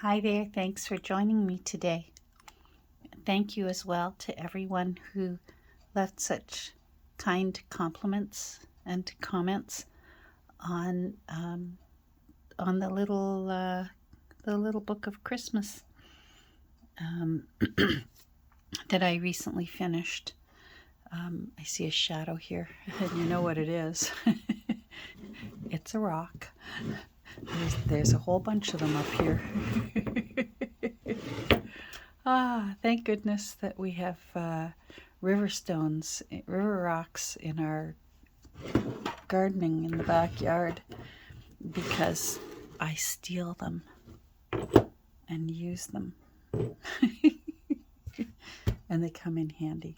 Hi there, thanks for joining me today. Thank you as well to everyone who left such kind compliments and comments on on the little book of Christmas um, that I recently finished. I see a shadow here, and you know what it is. It's a rock. There's a whole bunch of them up here. Thank goodness that we have river stones, river rocks in our gardening in the backyard because I steal them and use them. And they come in handy.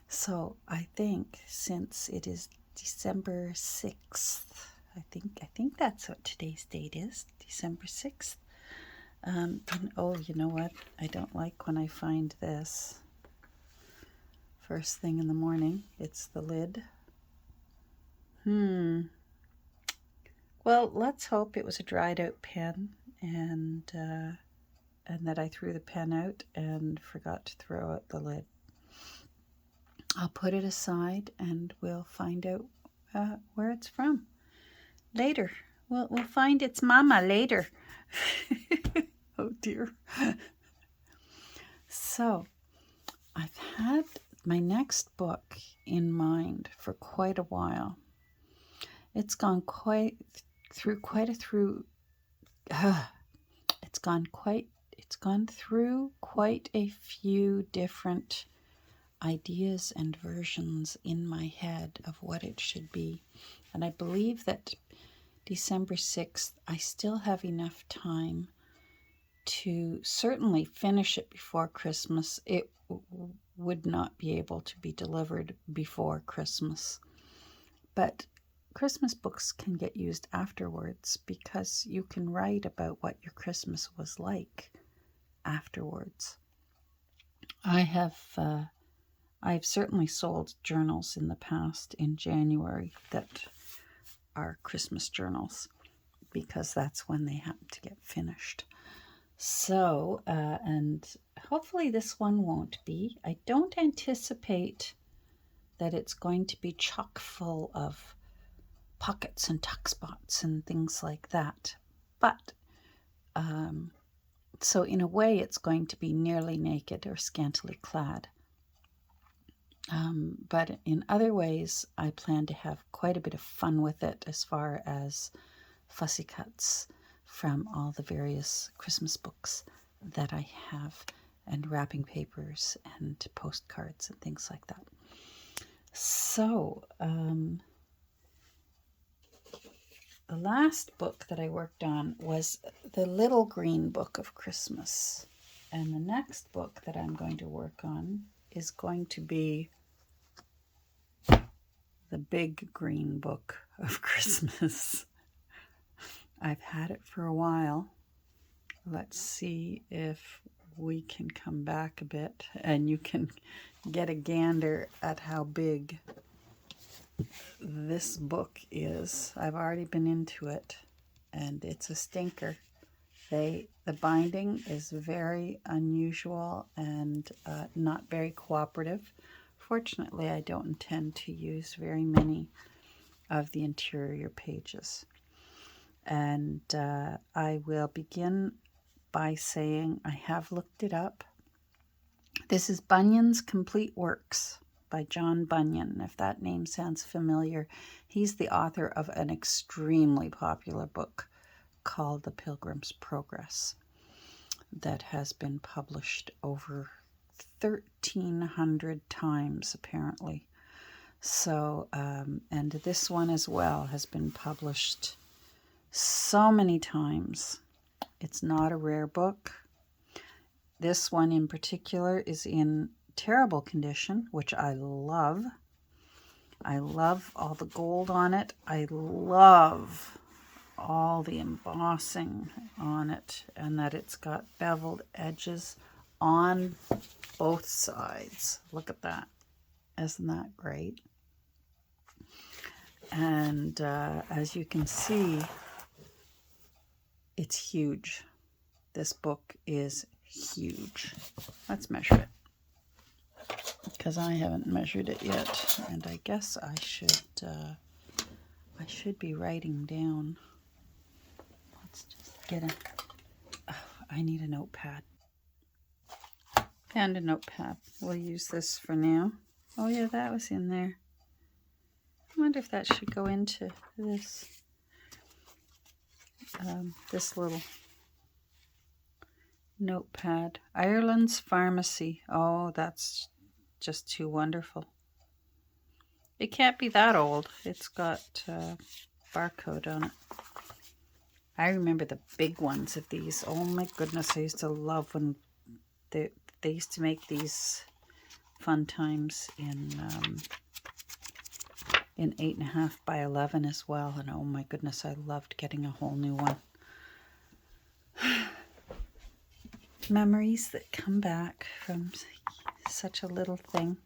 So I think since it is December 6th, I think that's what today's date is, December 6th. You know what? I don't like when I find this first thing in the morning. It's the lid. Well, let's hope it was a dried out pen and that I threw the pen out and forgot to throw out the lid. I'll put it aside and we'll find out where it's from later. We'll find its mama later. Oh dear. So I've had my next book in mind for quite a while. It's gone through quite a few different ideas and versions in my head of what it should be. And I believe that December 6th, I still have enough time to certainly finish it before Christmas. It would not be able to be delivered before Christmas. But Christmas books can get used afterwards because you can write about what your Christmas was like afterwards. I've certainly sold journals in the past in January that are Christmas journals because that's when they happen to get finished. So, and hopefully this one won't be. I don't anticipate that it's going to be chock full of pockets and tuck spots and things like that. But, so in a way, it's going to be nearly naked or scantily clad. But in other ways, I plan to have quite a bit of fun with it as far as fussy cuts from all the various Christmas books that I have, and wrapping papers and postcards and things like that. So, the last book that I worked on was The Little Green Book of Christmas. And the next book that I'm going to work on is going to be The Big Green Book of Christmas. I've had it for a while. Let's see if we can come back a bit and you can get a gander at how big this book is. I've already been into it and it's a stinker. The binding is very unusual and not very cooperative. Fortunately, I don't intend to use very many of the interior pages. And I will begin by saying I have looked it up. This is Bunyan's Complete Works by John Bunyan, if that name sounds familiar. He's the author of an extremely popular book called The Pilgrim's Progress that has been published over 1,300 times, apparently. So, and this one as well has been published so many times. It's not a rare book. This one in particular is in terrible condition, which I love. I love all the gold on it. I love all the embossing on it, and that it's got beveled edges on both sides. Look at that. Isn't that great? And as you can see, it's huge. This book is huge. Let's measure it, because I haven't measured it yet, and I guess I should be writing down. Let's just get a... Oh, I need a notepad. And a notepad. We'll use this for now. Oh yeah, that was in there. I wonder if that should go into this this little notepad. Ireland's Pharmacy. Oh, that's just too wonderful. It can't be that old. It's got barcode on it. I remember the big ones of these. Oh my goodness, I used to love when they used to make these fun times in 8.5 by 11 as well. And oh my goodness, I loved getting a whole new one. Memories that come back from such a little thing.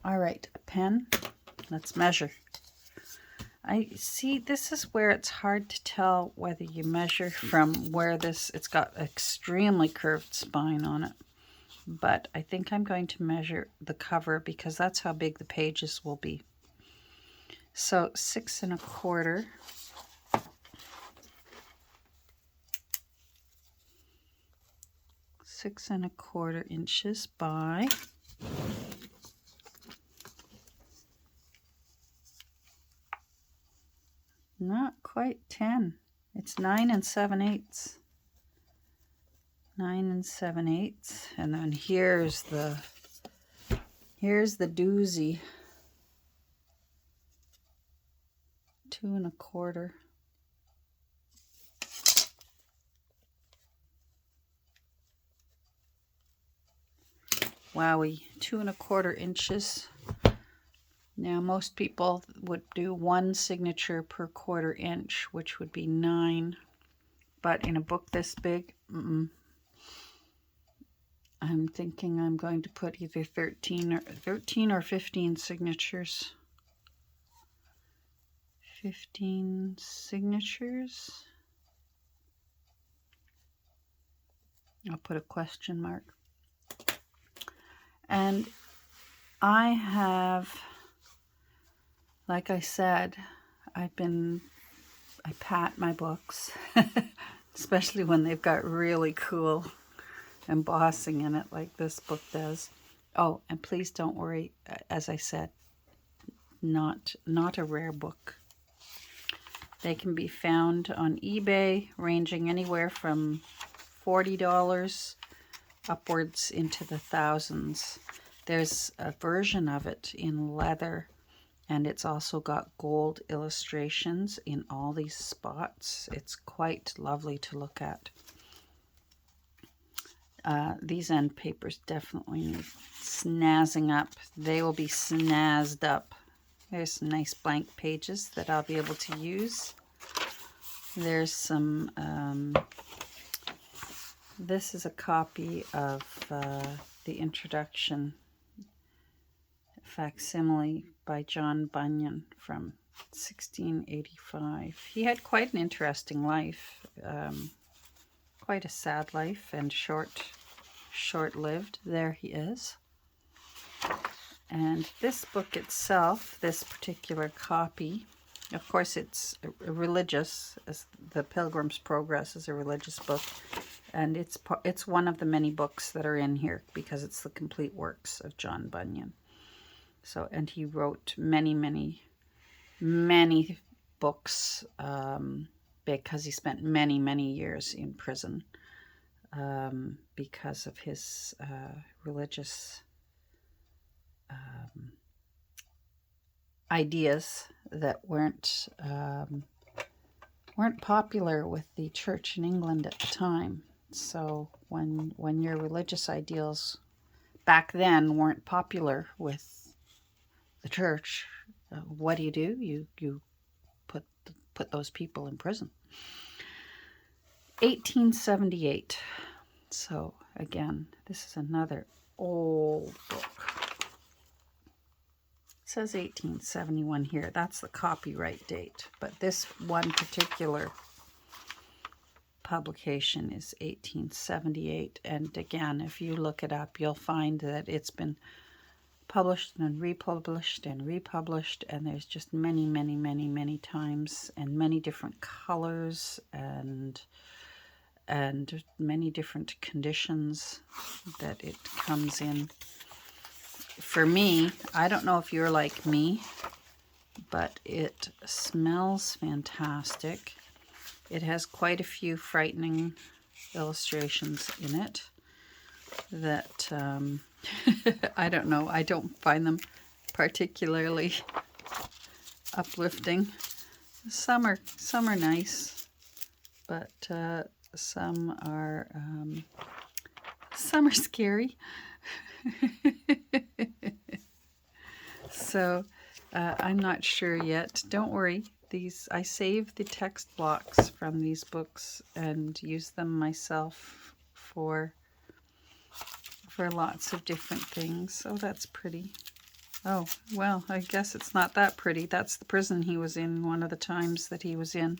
All right, a pen. Let's measure. I see, this is where it's hard to tell whether you measure from where it's got extremely curved spine on it. But I think I'm going to measure the cover because that's how big the pages will be. So 6 1/4. 6 1/4 inches by not quite 10. It's 9 7/8. 9 7/8. And then here's the doozy. 2 1/4. Wowie, 2 1/4 inches. Now most people would do 1 signature per 1/4 inch, which would be 9. But in a book this big, I'm thinking I'm going to put either 13 or 15 signatures. 15 signatures. I'll put a question mark. And I have, like I said, I pat my books, especially when they've got really cool embossing in it like this book does. Oh, and please don't worry, as I said, not a rare book. They can be found on eBay, ranging anywhere from $40 upwards into the thousands. There's a version of it in leather, and it's also got gold illustrations in all these spots. It's quite lovely to look at. These end papers definitely need snazzing up. They will be snazzed up. There's some nice blank pages that I'll be able to use. There's some, this is a copy of the introduction facsimile by John Bunyan from 1685. He had quite an interesting life, quite a sad life, and short-lived. There he is. And this book itself, this particular copy, of course it's religious, as the Pilgrim's Progress is a religious book, and it's one of the many books that are in here because it's the complete works of John Bunyan. So, and he wrote many, many, many books because he spent many, many years in prison because of his religious ideas that weren't popular with the church in England at the time. So when your religious ideals back then weren't popular with the church, what do? You put those people in prison. 1878. So again, this is another old book. It says 1871 here. That's the copyright date. But this one particular publication is 1878. And again, if you look it up, you'll find that it's been published and republished and republished, and there's just many, many, many, many times, and many different colors, and many different conditions that it comes in. For me, I don't know if you're like me, but it smells fantastic. It has quite a few frightening illustrations in it that I don't know. I don't find them particularly uplifting. Some are nice, but some are scary. So I'm not sure yet. Don't worry. I save the text blocks from these books and use them myself for lots of different things. Oh, that's pretty. Oh, well, I guess it's not that pretty. That's the prison he was in one of the times that he was in.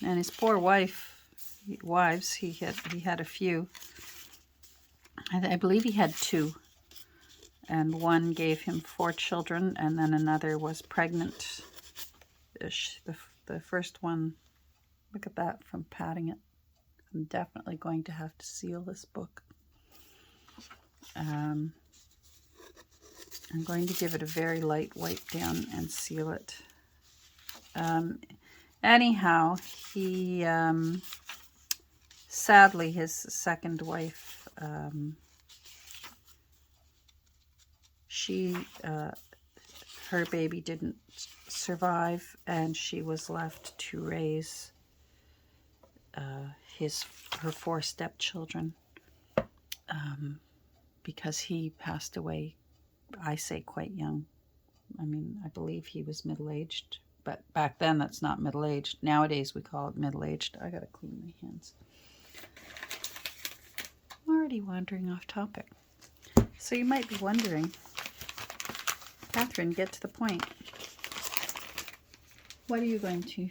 And his poor wives, he had a few. I believe he had 2. And one gave him 4 children, and then another was pregnant. The first one, look at that from patting it. I'm definitely going to have to seal this book. I'm going to give it a very light wipe down and seal it. Anyhow, he sadly, his second wife, her baby didn't survive, and she was left to raise her 4 stepchildren, because he passed away, I say, quite young. I mean, I believe he was middle-aged, but back then that's not middle-aged. Nowadays we call it middle-aged. I gotta clean my hands. I'm already wandering off topic. So you might be wondering, Catherine, get to the point. What are you going to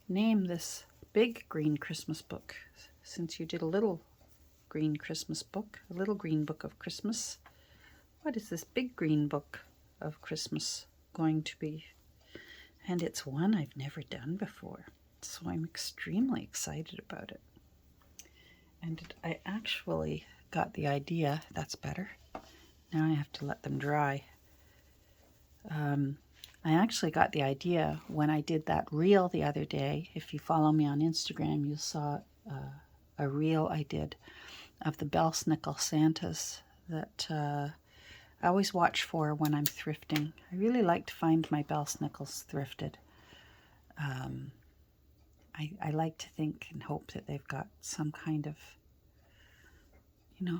name this big green Christmas book? Since you did a little green Christmas book, a little green book of Christmas, what is this big green book of Christmas going to be? And it's one I've never done before, so I'm extremely excited about it. And I actually got the idea. That's better. Now I have to let them dry. I actually got the idea when I did that reel the other day. If you follow me on Instagram, you saw a reel I did of the Belsnickel Santas that I always watch for when I'm thrifting. I really like to find my Belsnickels thrifted. I like to think and hope that they've got some kind of,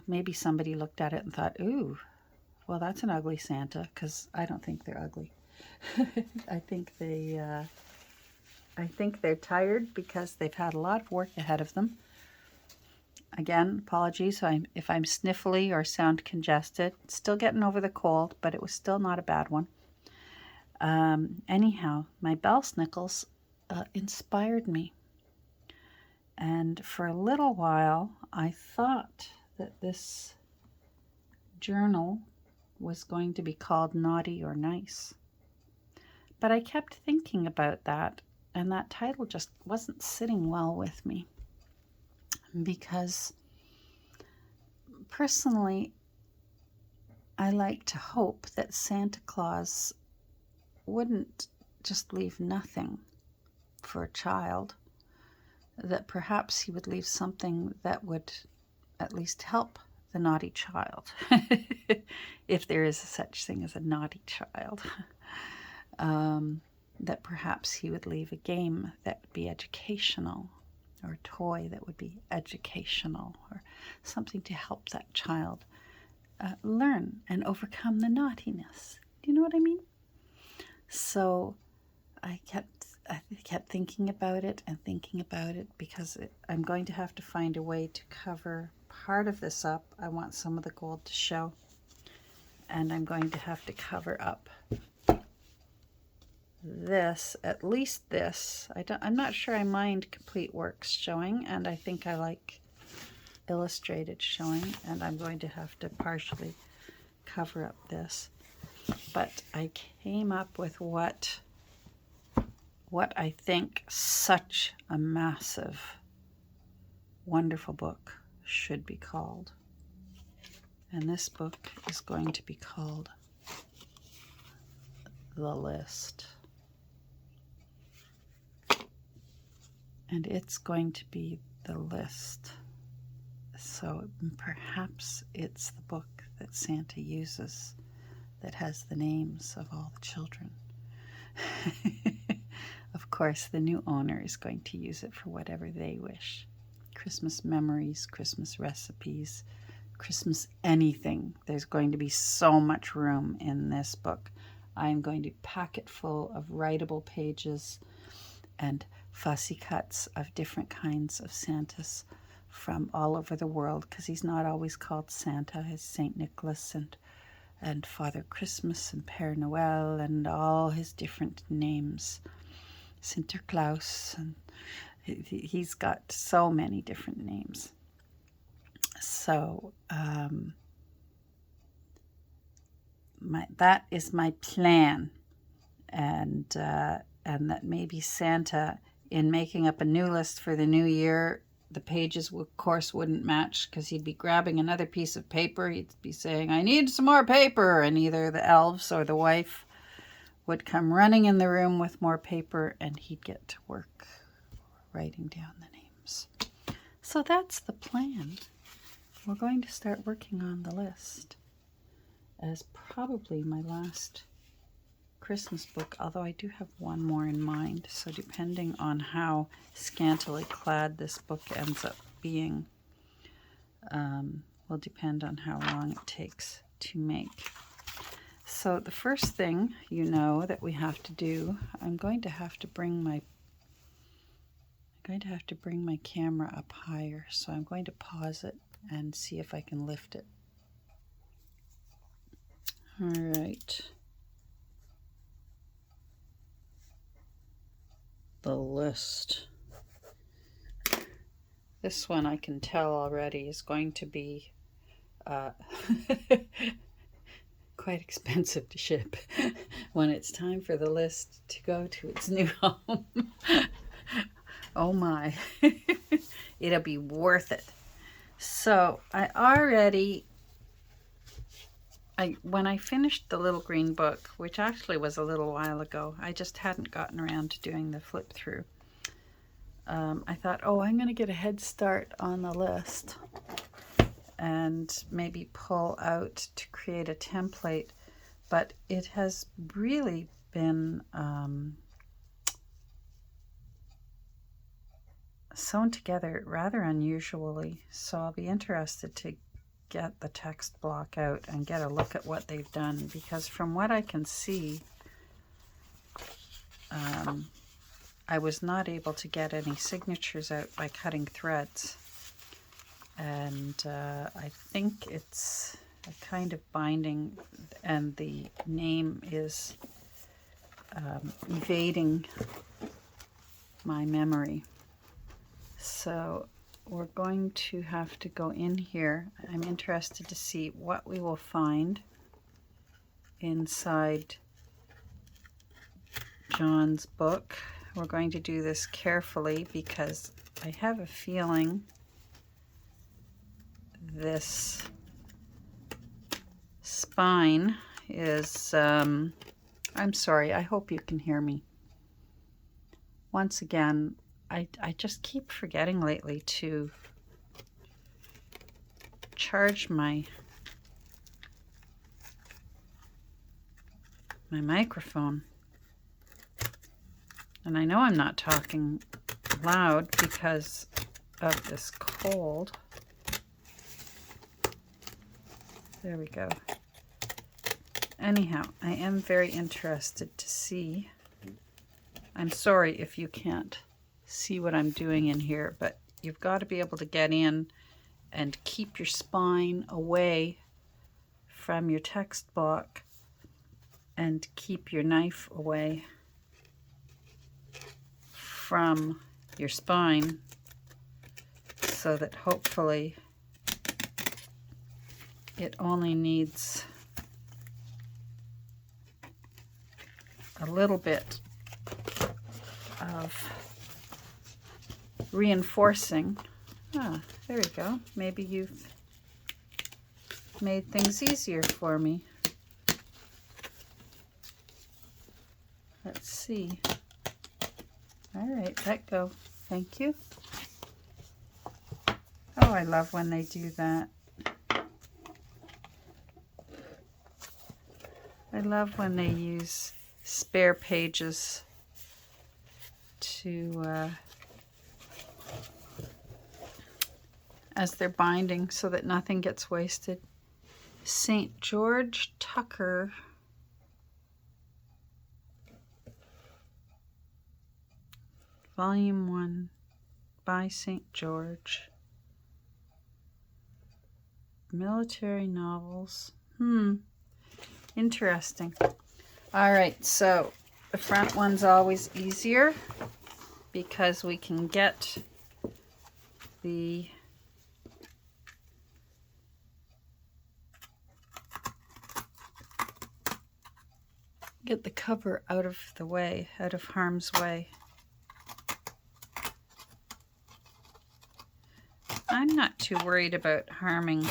maybe somebody looked at it and thought, ooh, well, that's an ugly Santa, because I don't think they're ugly. I think they're tired because they've had a lot of work ahead of them. Again, apologies if I'm sniffly or sound congested. Still getting over the cold, but it was still not a bad one. Anyhow, my Belsnickels inspired me. And for a little while, I thought that this journal was going to be called Naughty or Nice. But I kept thinking about that, and that title just wasn't sitting well with me. Because personally, I like to hope that Santa Claus wouldn't just leave nothing for a child, that perhaps he would leave something that would at least help the naughty child, if there is such thing as a naughty child. That perhaps he would leave a game that would be educational, or a toy that would be educational, or something to help that child learn and overcome the naughtiness. Do you know what I mean? So I kept thinking about it and thinking about it, because I'm going to have to find a way to cover part of this up. I want some of the gold to show, and I'm going to have to cover up this, at least this. I'm not sure I mind complete works showing, and I think I like illustrated showing, and I'm going to have to partially cover up this. But I came up with what I think such a massive, wonderful book should be called. And this book is going to be called The List. And it's going to be the list. So perhaps it's the book that Santa uses that has the names of all the children. Of course, the new owner is going to use it for whatever they wish. Christmas memories, Christmas recipes, Christmas anything. There's going to be so much room in this book. I'm going to pack it full of writable pages and fussy cuts of different kinds of Santas from all over the world, because he's not always called Santa. He's St. Nicholas and Father Christmas and Père Noël and all his different names. Sinterklaas, and he's got so many different names. So that is my plan, and that maybe Santa, in making up a new list for the new year, the pages, of course, wouldn't match, because he'd be grabbing another piece of paper. He'd be saying, "I need some more paper," and either the elves or the wife would come running in the room with more paper, and he'd get to work writing down the names. So that's the plan. We're going to start working on the list as probably my last Christmas book, although I do have one more in mind. So depending on how scantily clad this book ends up being, will depend on how long it takes to make. So the first thing that we have to do, I'm going to have to bring my camera up higher. So I'm going to pause it and see if I can lift it. All right. The list. This one I can tell already is going to be quite expensive to ship when it's time for the list to go to its new home. Oh my. It'll be worth it. So when I finished the Little Green Book, which actually was a little while ago, I just hadn't gotten around to doing the flip through. I thought, I'm going to get a head start on the list and maybe pull out to create a template. But it has really been sewn together rather unusually. So I'll be interested to get the text block out and get a look at what they've done, because from what I can see, I was not able to get any signatures out by cutting threads, and I think it's a kind of binding, and the name is evading my memory. So we're going to have to go in here. I'm interested to see what we will find inside John's book. We're going to do this carefully because I have a feeling this spine is, I'm sorry, I hope you can hear me. Once again, I just keep forgetting lately to charge my microphone. And I know I'm not talking loud because of this cold. There we go. Anyhow, I am very interested to see. I'm sorry if you can't see what I'm doing in here, but you've got to be able to get in and keep your spine away from your text block and keep your knife away. from your spine, so that hopefully it only needs a little bit of reinforcing. Ah, there we go. Maybe you've made things easier for me. Let's see. All right, let go. Thank you. Oh, I love when they do that. I love when they use spare pages to as they're binding, so that nothing gets wasted. St. George Tucker. Volume 1 by St. George. Military novels. Interesting. All right, so the front one's always easier because we can get the cover out of the way, out of harm's way. I'm not too worried about harming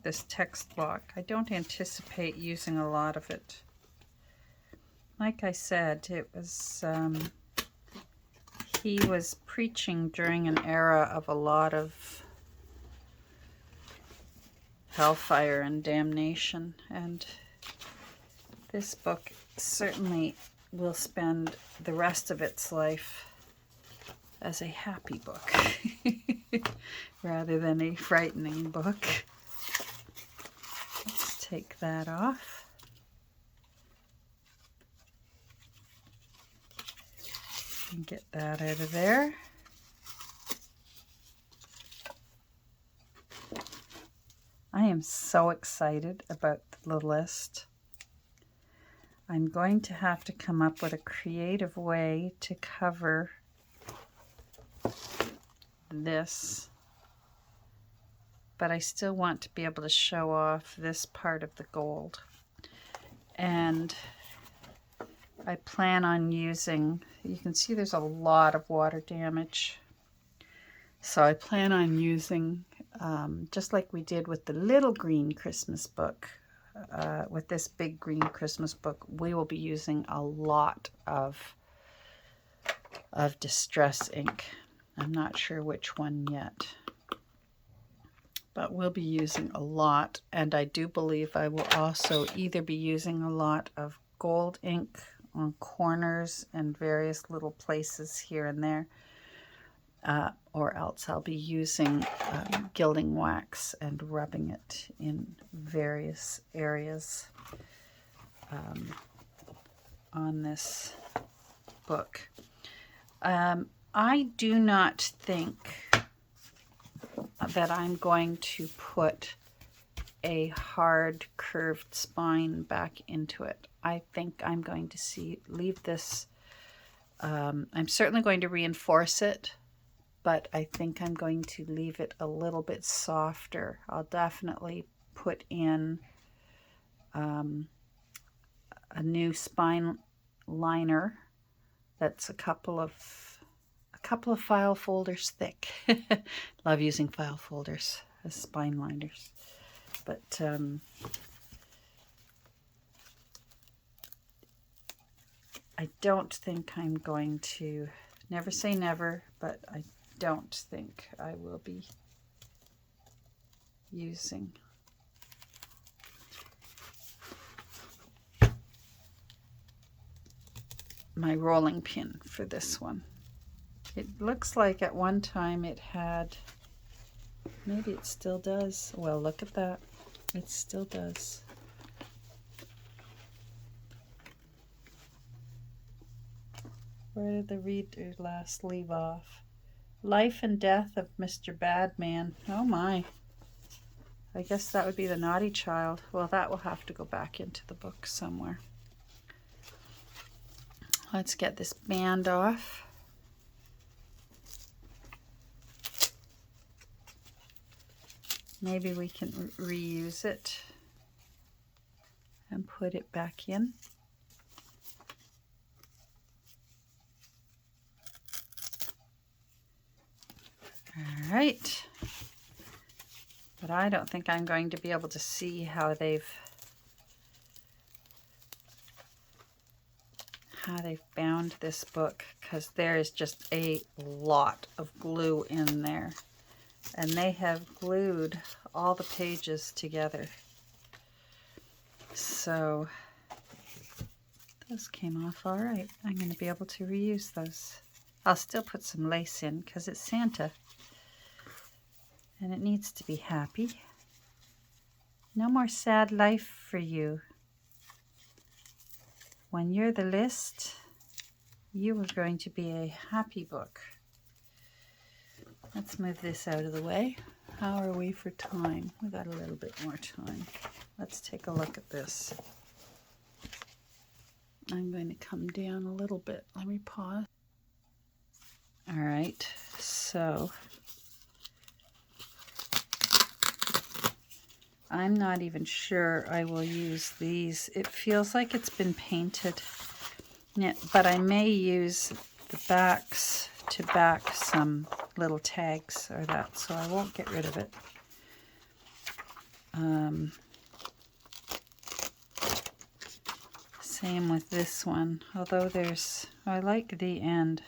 this text block. I don't anticipate using a lot of it. Like I said, it was he was preaching during an era of a lot of hellfire and damnation, and this book certainly will spend the rest of its life as a happy book rather than a frightening book. Let's take that off. And get that out of there. I am so excited about the list. I'm going to have to come up with a creative way to cover this, but I still want to be able to show off this part of the gold. And I plan on using, you can see there's a lot of water damage, so I plan on using, just like we did with the little green Christmas book, with this big green Christmas book, we will be using a lot of distress ink. I'm not sure which one yet, but we'll be using a lot. And I do believe I will also either be using a lot of gold ink on corners and various little places here and there, or else I'll be using gilding wax and rubbing it in various areas on this book. I do not think that I'm going to put a hard curved spine back into it. I think I'm going to leave this, I'm certainly going to reinforce it, but I think I'm going to leave it a little bit softer. I'll definitely put in a new spine liner that's a couple of file folders thick. Love using file folders as spine liners. But I don't think I'm going to, never say never, but I don't think I will be using my rolling pin for this one. It looks like at one time it had, maybe it still does. Well, look at that. It still does. Where did the reader last leave off? Life and Death of Mr. Badman. Oh my. I guess that would be The Naughty Child. Well, that will have to go back into the book somewhere. Let's get this band off. Maybe we can reuse it and put it back in. All right. But I don't think I'm going to be able to see how they've bound this book, because there is just a lot of glue in there. And they have glued all the pages together. So those came off all right. I'm going to be able to reuse those. I'll still put some lace in because it's Santa. And it needs to be happy. No more sad life for you. When you're the list, you are going to be a happy book. Let's move this out of the way. How are we for time? We got a little bit more time. Let's take a look at this. I'm going to come down a little bit. Let me pause. All right, so I'm not even sure I will use these. It feels like it's been painted, but I may use the backs to back some little tags or that, so I won't get rid of it. Same with this one, although I like the end.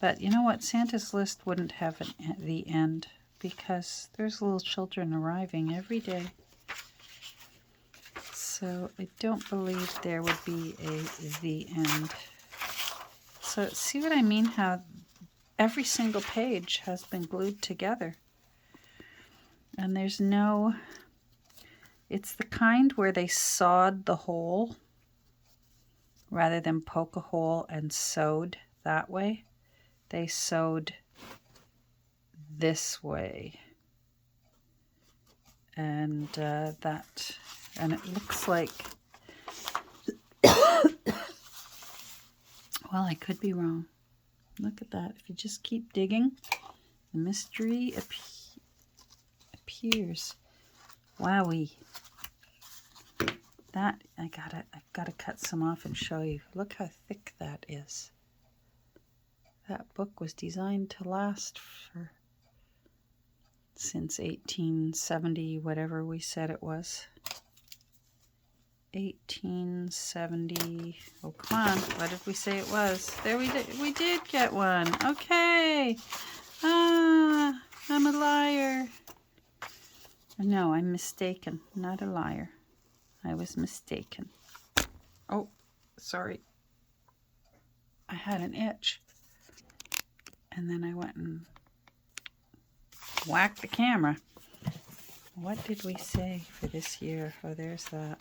But you know what? Santa's list wouldn't have the end because there's little children arriving every day. So I don't believe there would be the end. So see what I mean? How every single page has been glued together. And there's no... It's the kind where they sawed the hole rather than poke a hole and sewed that way. They sewed this way. And and it looks like, well, I could be wrong. Look at that. If you just keep digging, the mystery appears. Wowee. That, I've gotta cut some off and show you. Look how thick that is. That book was designed to last since 1870, whatever we said it was. 1870. Oh, come on. What did we say it was? There we did get one. Okay. Ah, I'm a liar. No, I'm mistaken. Not a liar. I was mistaken. Oh, sorry. I had an itch. And then I went and whacked the camera. What did we say for this year? Oh, there's that.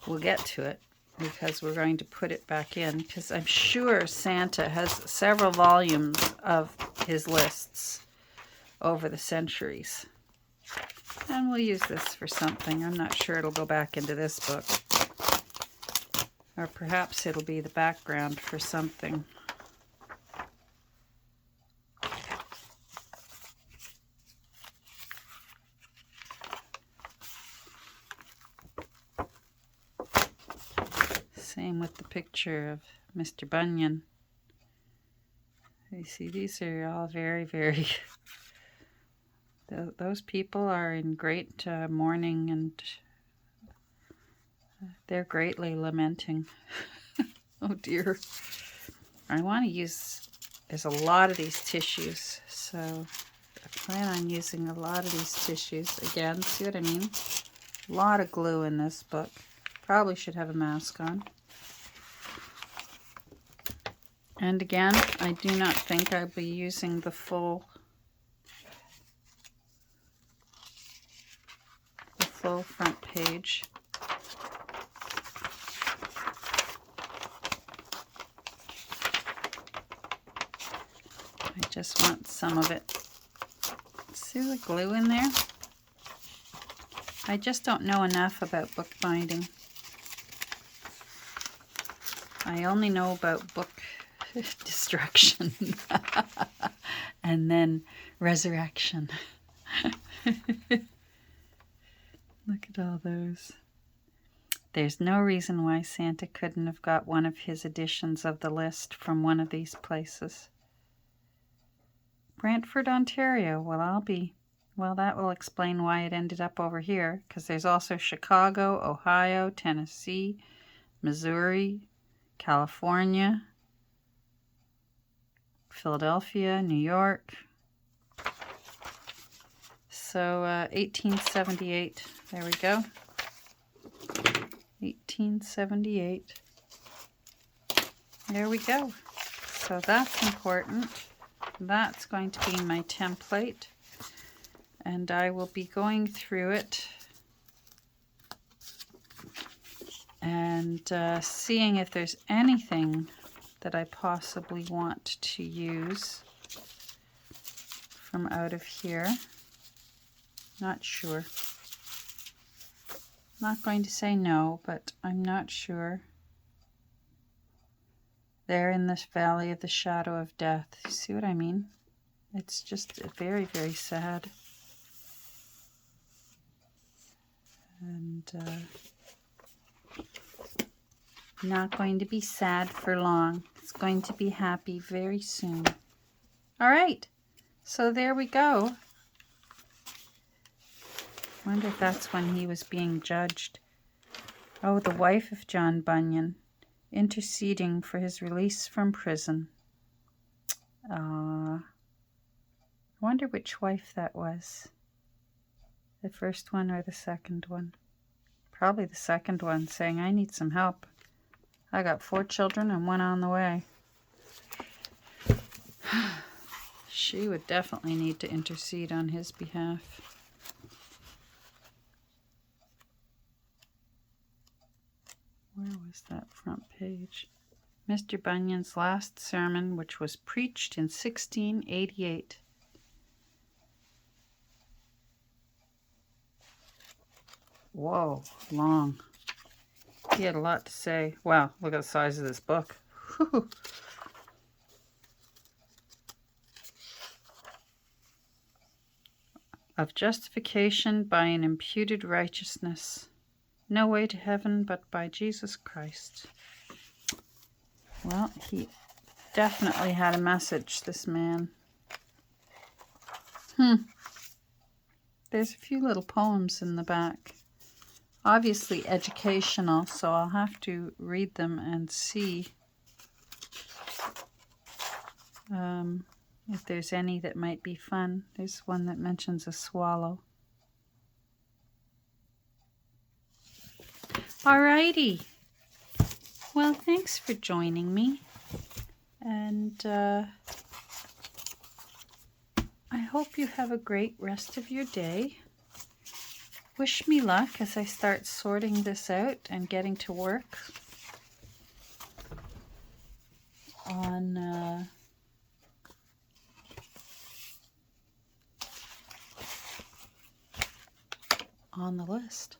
We'll get to it because we're going to put it back in, because I'm sure Santa has several volumes of his lists over the centuries. And we'll use this for something. I'm not sure it'll go back into this book. Or perhaps it'll be the background for something. Same with the picture of Mr. Bunyan. You see, these are all very, very... Those people are in great mourning, and they're greatly lamenting. Oh dear. I want to use... There's a lot of these tissues, so I plan on using a lot of these tissues. Again, see what I mean? A lot of glue in this book. Probably should have a mask on. And again, I do not think I'll be using the full front page. I just want some of it. See the glue in there? I just don't know enough about bookbinding. I only know about destruction, and then resurrection. Look at all those. There's no reason why Santa couldn't have got one of his editions of the list from one of these places. Brantford, Ontario. Well, that will explain why it ended up over here, because there's also Chicago, Ohio, Tennessee, Missouri, California, Philadelphia, New York. So 1878, there we go. 1878. There we go. So that's important. That's going to be my template. And I will be going through it and seeing if there's anything that I possibly want to use from out of here. Not sure. Not going to say no, but I'm not sure. There in this valley of the shadow of death. You see what I mean? It's just very, very sad. And not going to be sad for long. It's going to be happy very soon. All right. So there we go. Wonder if that's when he was being judged. Oh, the wife of John Bunyan, interceding for his release from prison. I wonder which wife that was. The first one or the second one? Probably the second one, saying, I need some help. I got 4 children and 1 on the way. She would definitely need to intercede on his behalf. Where was that front page? Mr. Bunyan's last sermon, which was preached in 1688. Whoa, long. He had a lot to say. Wow, look at the size of this book. Whew. Of justification by an imputed righteousness. No way to heaven but by Jesus Christ. Well, he definitely had a message, this man. There's a few little poems in the back. Obviously educational, so I'll have to read them and see if there's any that might be fun. There's one that mentions a swallow. Alrighty. Well, thanks for joining me. And I hope you have a great rest of your day. Wish me luck as I start sorting this out and getting to work on the list.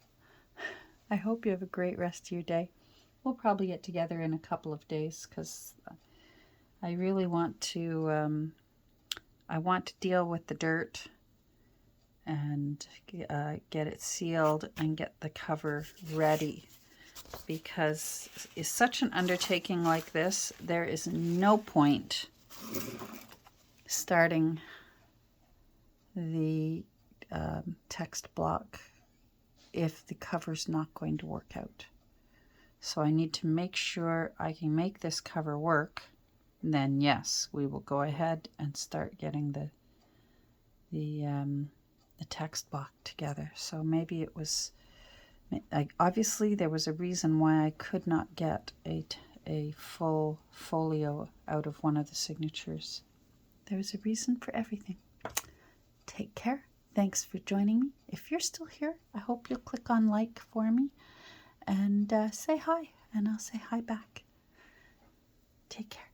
I hope you have a great rest of your day. We'll probably get together in a couple of days because I really want to deal with the dirt and get it sealed and get the cover ready, because it's such an undertaking like this. There is no point starting the text block if the cover's not going to work out. So I need to make sure I can make this cover work. Then yes, we will go ahead and start getting the text block together. So maybe it was, obviously there was a reason why I could not get a full folio out of one of the signatures. There was a reason for everything. Take care. Thanks for joining me. If you're still here, I hope you'll click on like for me and say hi, and I'll say hi back. Take care.